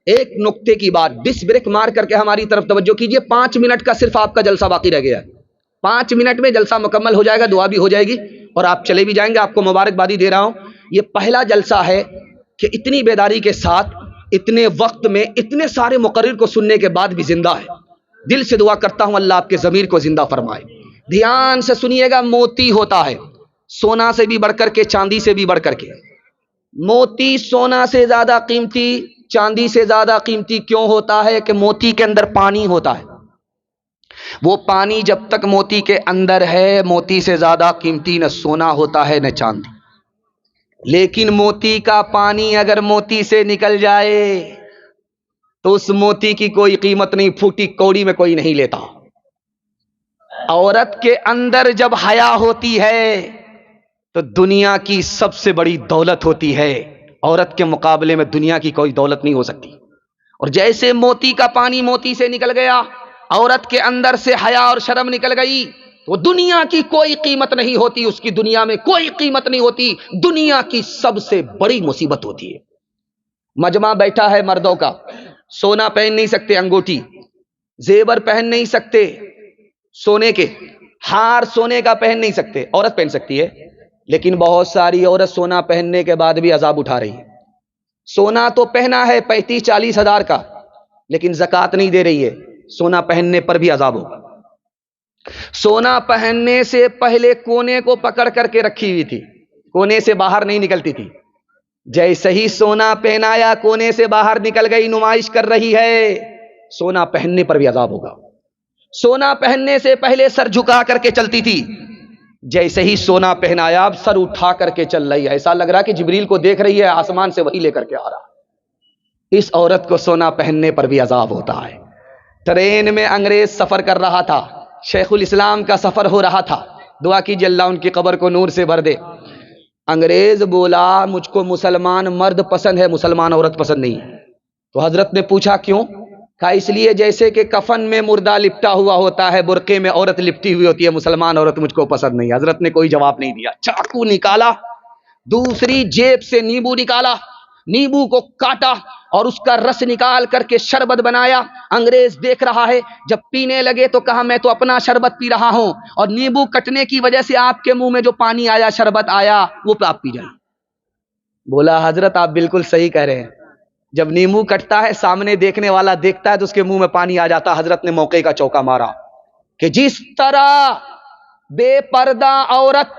ایک نقطے کی بات ڈس بریک مار کر کے ہماری طرف توجہ کیجئے. 5 منٹ کا صرف آپ کا جلسہ باقی رہ گیا ہے. 5 منٹ میں جلسہ مکمل ہو جائے گا, دعا بھی ہو جائے گی اور آپ چلے بھی جائیں گے. آپ کو مبارکبادی دے رہا ہوں. یہ پہلا جلسہ ہے کہ اتنی بیداری کے ساتھ اتنے وقت میں اتنے سارے مقرر کو سننے کے بعد بھی زندہ ہے. دل سے دعا کرتا ہوں اللہ آپ کے ضمیر کو زندہ فرمائے. دھیان سے سنیے گا. موتی ہوتا ہے سونا سے بھی بڑھ کر کے, چاندی سے بھی بڑھ کر کے. موتی سونا سے زیادہ قیمتی, چاندی سے زیادہ قیمتی کیوں ہوتا ہے؟ کہ موتی کے اندر پانی ہوتا ہے. وہ پانی جب تک موتی کے اندر ہے, موتی سے زیادہ قیمتی نہ سونا ہوتا ہے نہ چاندی. لیکن موتی کا پانی اگر موتی سے نکل جائے تو اس موتی کی کوئی قیمت نہیں, پھوٹی کوڑی میں کوئی نہیں لیتا. عورت کے اندر جب حیا ہوتی ہے تو دنیا کی سب سے بڑی دولت ہوتی ہے. عورت کے مقابلے میں دنیا کی کوئی دولت نہیں ہو سکتی. اور جیسے موتی کا پانی موتی سے نکل گیا, عورت کے اندر سے حیا اور شرم نکل گئی, تو دنیا کی کوئی قیمت نہیں ہوتی, اس کی دنیا میں کوئی قیمت نہیں ہوتی. دنیا کی سب سے بڑی مصیبت ہوتی ہے. مجمع بیٹھا ہے مردوں کا, سونا پہن نہیں سکتے, انگوٹھی زیور پہن نہیں سکتے, سونے کے ہار سونے کا پہن نہیں سکتے. عورت پہن سکتی ہے, لیکن بہت ساری عورت سونا پہننے کے بعد بھی عذاب اٹھا رہی ہے. سونا تو پہنا ہے 35-40 ہزار کا, لیکن زکوٰۃ نہیں دے رہی ہے. سونا پہننے پر بھی عذاب ہوگا. سونا پہننے سے پہلے کونے کو پکڑ کر کے رکھی ہوئی تھی, کونے سے باہر نہیں نکلتی تھی. جیسے ہی سونا پہنایا کونے سے باہر نکل گئی, نمائش کر رہی ہے. سونا پہننے پر بھی عذاب ہوگا. سونا پہننے سے پہلے سر جھکا کر کے چلتی تھی, جیسے ہی سونا پہنایا اب سر اٹھا کر کے چل رہی ہے. ایسا لگ رہا کہ جبریل کو دیکھ رہی ہے, آسمان سے وہی لے کر کے آ رہا. اس عورت کو سونا پہننے پر بھی عذاب ہوتا ہے. ٹرین میں انگریز سفر کر رہا تھا, شیخ الاسلام کا سفر ہو رہا تھا. دعا کیجیے اللہ ان کی قبر کو نور سے بھر دے. انگریز بولا مجھ کو مسلمان مرد پسند ہے, مسلمان عورت پسند نہیں. تو حضرت نے پوچھا کیوں؟ کہا اس لیے جیسے کہ کفن میں مردہ لپٹا ہوا ہوتا ہے, برقعے میں عورت لپٹی ہوئی ہوتی ہے, مسلمان عورت مجھ کو پسند نہیں. حضرت نے کوئی جواب نہیں دیا. چاقو نکالا, دوسری جیب سے نیبو نکالا, نیبو کو کاٹا اور اس کا رس نکال کر کے شربت بنایا. انگریز دیکھ رہا ہے. جب پینے لگے تو کہا میں تو اپنا شربت پی رہا ہوں, اور نیبو کٹنے کی وجہ سے آپ کے منہ میں جو پانی آیا, شربت آیا, وہ آپ پی جائیں. بولا حضرت آپ بالکل صحیح کہہ رہے ہیں. جب نیمبو کٹتا ہے سامنے دیکھنے والا دیکھتا ہے تو اس کے منہ میں پانی آ جاتا. حضرت نے موقع کا چوکا مارا کہ جس طرح بے پردہ عورت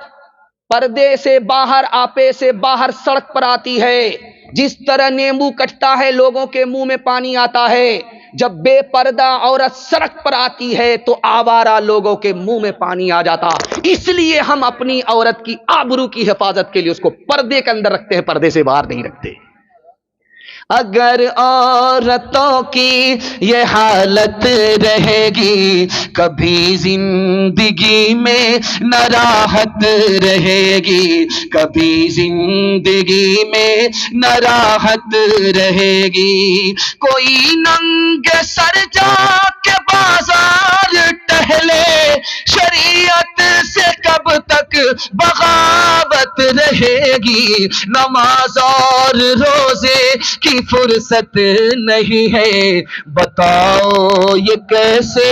پردے سے باہر, آپے سے باہر سڑک پر آتی ہے, جس طرح نیمبو کٹتا ہے لوگوں کے منہ میں پانی آتا ہے, جب بے پردہ عورت سڑک پر آتی ہے تو آوارہ لوگوں کے منہ میں پانی آ جاتا. اس لیے ہم اپنی عورت کی آبرو کی حفاظت کے لیے اس کو پردے کے اندر رکھتے ہیں, پردے سے باہر نہیں رکھتے. اگر عورتوں کی یہ حالت رہے گی کبھی زندگی میں نہ راحت رہے گی, کبھی زندگی میں نہ راحت رہے گی. کوئی ننگ سر جا کے بازار ٹہلے, شریعت سے کب تک بغاوت رہے گی. نماز اور روزے کی فرصت نہیں ہے, بتاؤ یہ کیسے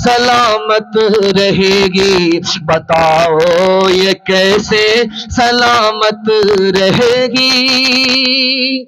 سلامت رہے گی, بتاؤ یہ کیسے سلامت رہے گی.